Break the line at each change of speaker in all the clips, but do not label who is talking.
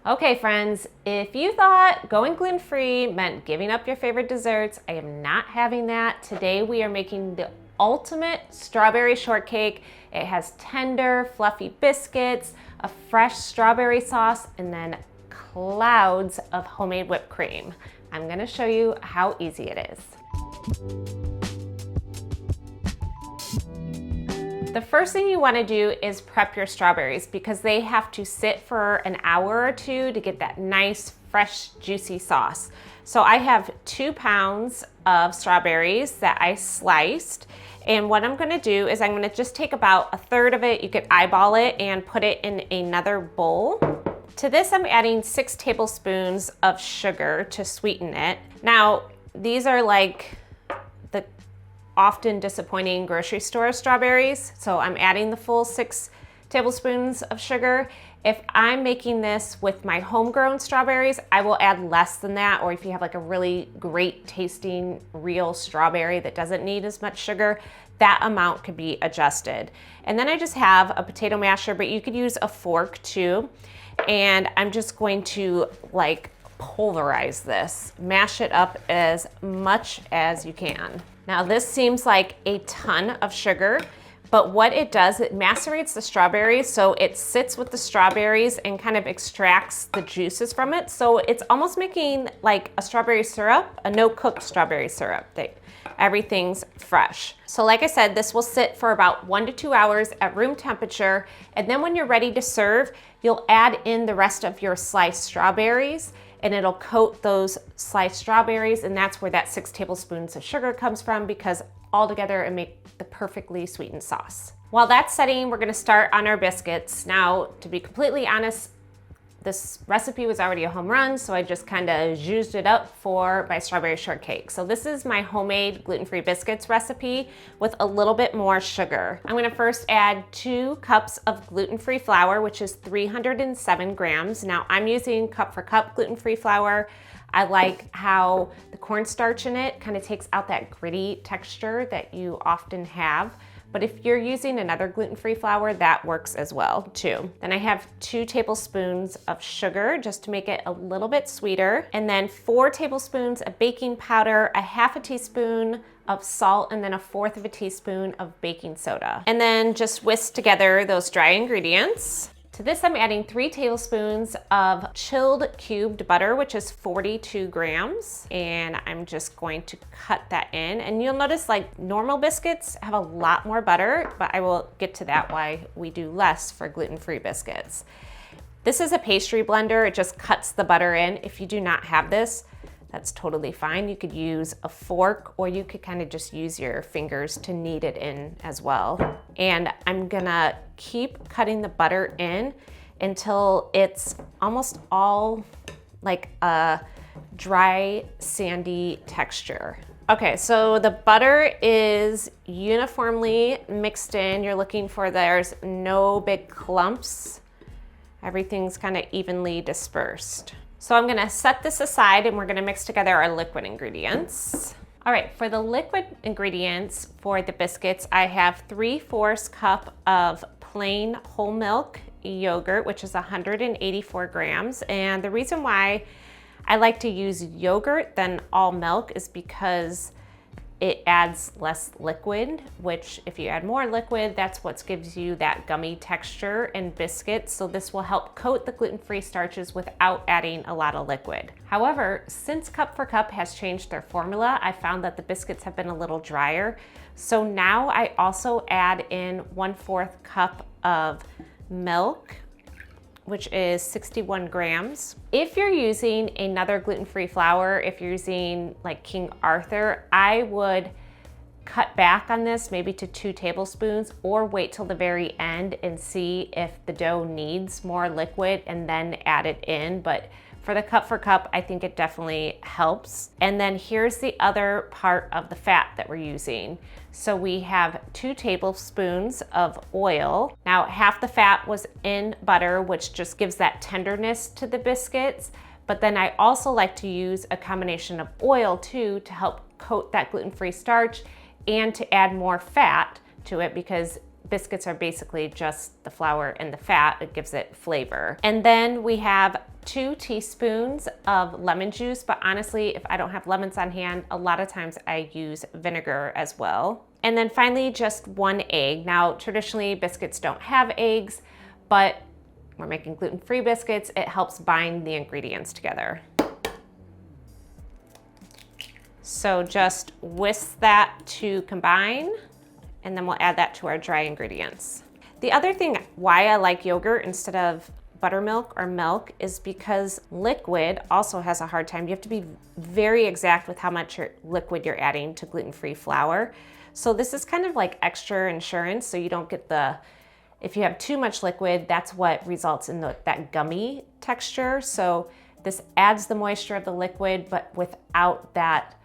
Okay friends, if you thought going gluten-free meant giving up your favorite desserts, I am not having that. Today we are making the ultimate strawberry shortcake. It has tender, fluffy biscuits, a fresh strawberry sauce, and then clouds of homemade whipped cream. I'm gonna show you how easy it is. The first thing you want to do is prep your strawberries because they have to sit for an hour or two to get that nice, fresh, juicy sauce. So I have 2 pounds of strawberries that I sliced. And what I'm going to do is I'm going to just take about 1/3 of it, you could eyeball it, and put it in another bowl. To this, I'm adding 6 tablespoons of sugar to sweeten it. Now, these are like the often disappointing grocery store strawberries. So I'm adding the full 6 tablespoons of sugar. If I'm making this with my homegrown strawberries, I will add less than that. Or if you have like a really great tasting real strawberry that doesn't need as much sugar, that amount could be adjusted. And then I just have a potato masher, but you could use a fork too. And I'm just going to like pulverize this, mash it up as much as you can. Now this seems like a ton of sugar, but what it does, it macerates the strawberries, so it sits with the strawberries and kind of extracts the juices from it. So it's almost making like a strawberry syrup, a no-cook strawberry syrup. Everything's fresh. So like I said, this will sit for about 1 to 2 hours at room temperature, and then when you're ready to serve, you'll add in the rest of your sliced strawberries, and it'll coat those sliced strawberries, and that's where that 6 tablespoons of sugar comes from, because all together it makes the perfectly sweetened sauce. While that's setting, we're gonna start on our biscuits. Now, to be completely honest, this recipe was already a home run, so I just kind of zhuzhed it up for my strawberry shortcake. So this is my homemade gluten-free biscuits recipe with a little bit more sugar. I'm gonna first add 2 cups of gluten-free flour, which is 307 grams. Now I'm using cup for cup gluten-free flour. I like how the cornstarch in it kind of takes out that gritty texture that you often have. But if you're using another gluten-free flour, that works as well too. Then I have 2 tablespoons of sugar just to make it a little bit sweeter. And then 4 tablespoons of baking powder, a 1/2 teaspoon of salt, and then 1/4 teaspoon of baking soda. And then just whisk together those dry ingredients. To this, I'm adding 3 tablespoons of chilled cubed butter, which is 42 grams. And I'm just going to cut that in. And you'll notice like normal biscuits have a lot more butter, but I will get to that why we do less for gluten-free biscuits. This is a pastry blender. It just cuts the butter in. If you do not have this, that's totally fine. You could use a fork, or you could kind of just use your fingers to knead it in as well. And I'm gonna keep cutting the butter in until it's almost all like a dry, sandy texture. Okay, so the butter is uniformly mixed in. You're looking for there's no big clumps. Everything's kind of evenly dispersed. So I'm gonna set this aside and we're gonna mix together our liquid ingredients. All right, for the liquid ingredients for the biscuits, I have 3/4 cup of plain whole milk yogurt, which is 184 grams. And the reason why I like to use yogurt than all milk is because it adds less liquid, which if you add more liquid, that's what gives you that gummy texture in biscuits. So this will help coat the gluten-free starches without adding a lot of liquid. However, since Cup for Cup has changed their formula, I found that the biscuits have been a little drier. So now I also add in 1/4 cup of milk, which is 61 grams. If you're using another gluten-free flour, if you're using like King Arthur, I would cut back on this maybe to 2 tablespoons, or wait till the very end and see if the dough needs more liquid and then add it in. But for the Cup for Cup, I think it definitely helps. And then here's the other part of the fat that we're using. So we have 2 tablespoons of oil. Now, half the fat was in butter, which just gives that tenderness to the biscuits. But then I also like to use a combination of oil too to help coat that gluten-free starch and to add more fat to it, because biscuits are basically just the flour and the fat. It gives it flavor. And then we have 2 teaspoons of lemon juice, but honestly, if I don't have lemons on hand, a lot of times I use vinegar as well. And then finally, just 1 egg. Now, traditionally, biscuits don't have eggs, but we're making gluten-free biscuits. It helps bind the ingredients together. So just whisk that to combine, and then we'll add that to our dry ingredients. The other thing why I like yogurt instead of buttermilk or milk is because liquid also has a hard time. You have to be very exact with how much liquid you're adding to gluten-free flour. So this is kind of like extra insurance, so you don't get if you have too much liquid, that's what results in that gummy texture. So this adds the moisture of the liquid, but without that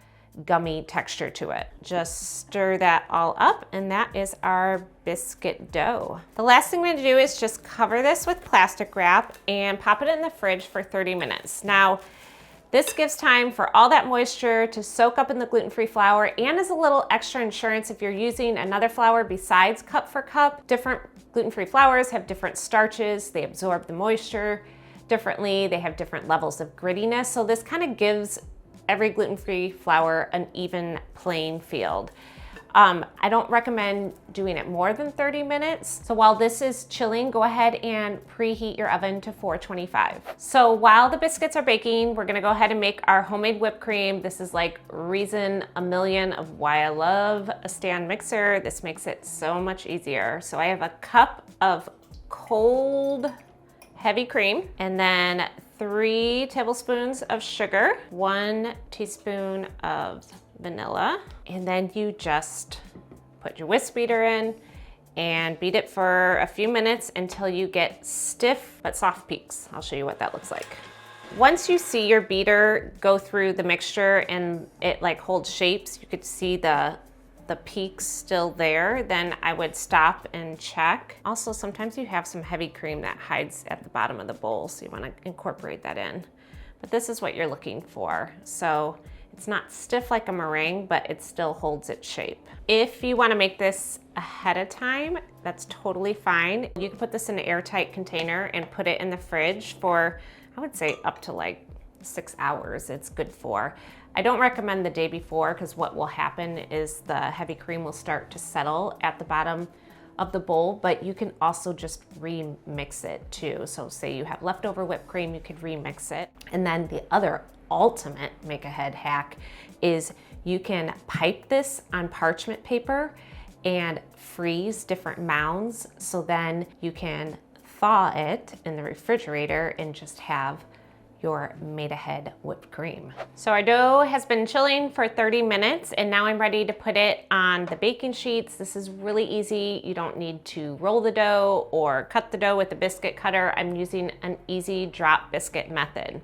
gummy texture to it. Just stir that all up, and that is our biscuit dough. The last thing we're gonna do is just cover this with plastic wrap and pop it in the fridge for 30 minutes. Now, this gives time for all that moisture to soak up in the gluten-free flour, and is a little extra insurance if you're using another flour besides cup for cup. Different gluten-free flours have different starches. They absorb the moisture differently. They have different levels of grittiness. So this kind of gives every gluten-free flour an even playing field. I don't recommend doing it more than 30 minutes. So while this is chilling, go ahead and preheat your oven to 425. So while the biscuits are baking, we're gonna go ahead and make our homemade whipped cream. This is like reason a million of why I love a stand mixer. This makes it so much easier. So I have a cup of cold, heavy cream, and then 3 tablespoons of sugar, 1 teaspoon of vanilla, and then you just put your whisk beater in and beat it for a few minutes until you get stiff but soft peaks. I'll show you what that looks like. Once you see your beater go through the mixture and it like holds shapes, you could see the peaks still there, then I would stop and check. Also, sometimes you have some heavy cream that hides at the bottom of the bowl, so you wanna incorporate that in. But this is what you're looking for. So it's not stiff like a meringue, but it still holds its shape. If you wanna make this ahead of time, that's totally fine. You can put this in an airtight container and put it in the fridge for, I would say up to like 6 hours it's good for. I don't recommend the day before, because what will happen is the heavy cream will start to settle at the bottom of the bowl, but you can also just remix it too. So say you have leftover whipped cream, you could remix it. And then the other ultimate make ahead hack is you can pipe this on parchment paper and freeze different mounds, so then you can thaw it in the refrigerator and just have your made ahead whipped cream. So our dough has been chilling for 30 minutes, and now I'm ready to put it on the baking sheets. This is really easy. You don't need to roll the dough or cut the dough with a biscuit cutter. I'm using an easy drop biscuit method.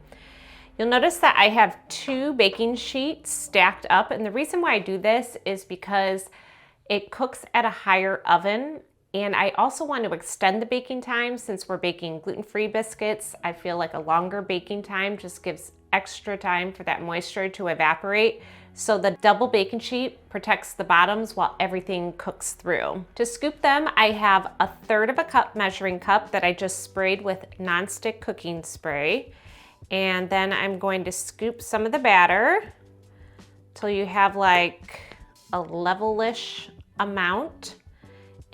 You'll notice that I have 2 baking sheets stacked up, and the reason why I do this is because it cooks at a higher oven. And I also want to extend the baking time. Since we're baking gluten-free biscuits, I feel like a longer baking time just gives extra time for that moisture to evaporate. So the double baking sheet protects the bottoms while everything cooks through. To scoop them, I have 1/3 of a cup measuring cup that I just sprayed with nonstick cooking spray. And then I'm going to scoop some of the batter till you have like a level-ish amount,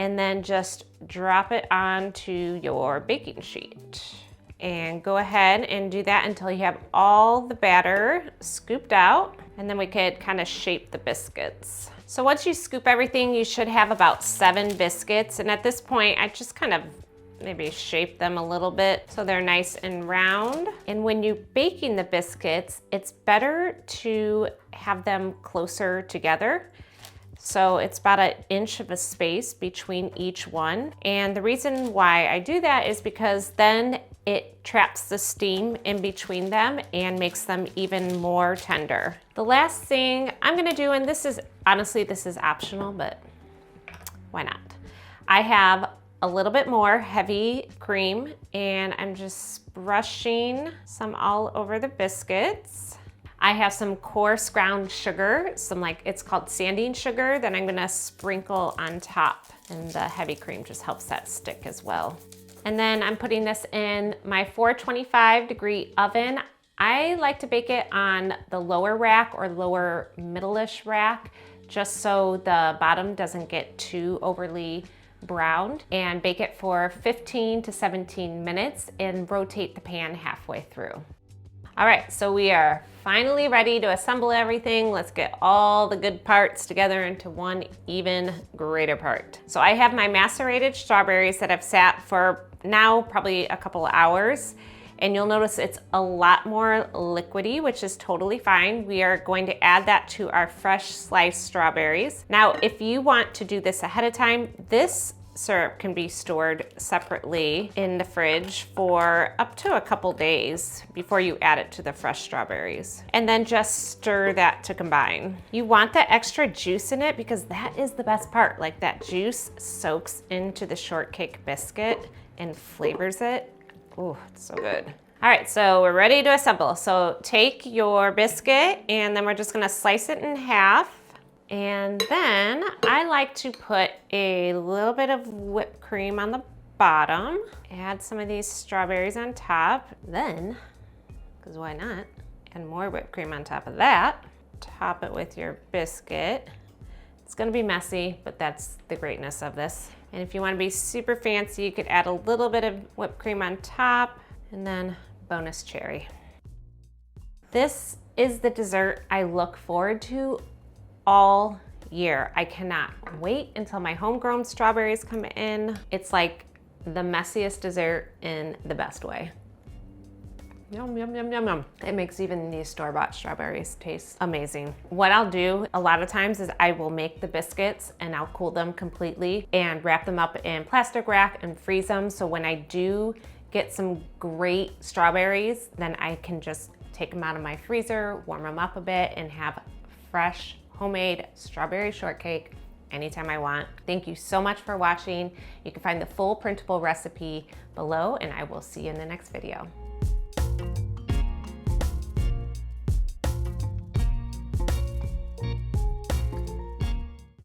and then just drop it onto your baking sheet. And go ahead and do that until you have all the batter scooped out, and then we could kind of shape the biscuits. So once you scoop everything, you should have about 7 biscuits, and at this point, I just kind of maybe shape them a little bit so they're nice and round. And when you're baking the biscuits, it's better to have them closer together. So it's about 1 inch of a space between each one. And the reason why I do that is because then it traps the steam in between them and makes them even more tender. The last thing I'm gonna do, and this is, honestly, this is optional, but why not? I have a little bit more heavy cream, and I'm just brushing some all over the biscuits. I have some coarse ground sugar, it's called sanding sugar, that I'm gonna sprinkle on top. And the heavy cream just helps that stick as well. And then I'm putting this in my 425-degree oven. I like to bake it on the lower rack or lower middle-ish rack, just so the bottom doesn't get too overly browned, and bake it for 15 to 17 minutes and rotate the pan halfway through. All right, so we are finally ready to assemble everything. Let's get all the good parts together into one even greater part. So I have my macerated strawberries that have sat for now probably a couple of hours, and you'll notice it's a lot more liquidy, which is totally fine. We are going to add that to our fresh sliced strawberries. Now, if you want to do this ahead of time, this syrup can be stored separately in the fridge for up to a couple days before you add it to the fresh strawberries. And then just stir that to combine. You want that extra juice in it because that is the best part. Like, that juice soaks into the shortcake biscuit and flavors it. Ooh, it's so good. All right, so we're ready to assemble. So take your biscuit and then we're just gonna slice it in half. And then I like to put a little bit of whipped cream on the bottom, add some of these strawberries on top, then, because why not, add more whipped cream on top of that, top it with your biscuit. It's gonna be messy, but that's the greatness of this. And if you wanna be super fancy, you could add a little bit of whipped cream on top, and then bonus cherry. This is the dessert I look forward to all year. I cannot wait until my homegrown strawberries come in. It's like the messiest dessert in the best way. Yum, yum, yum, yum, yum. It makes even these store-bought strawberries taste amazing. What I'll do a lot of times is I will make the biscuits and I'll cool them completely and wrap them up in plastic wrap and freeze them. So when I do get some great strawberries, then I can just take them out of my freezer, warm them up a bit, and have fresh homemade strawberry shortcake anytime I want. Thank you so much for watching. You can find the full printable recipe below, and I will see you in the next video.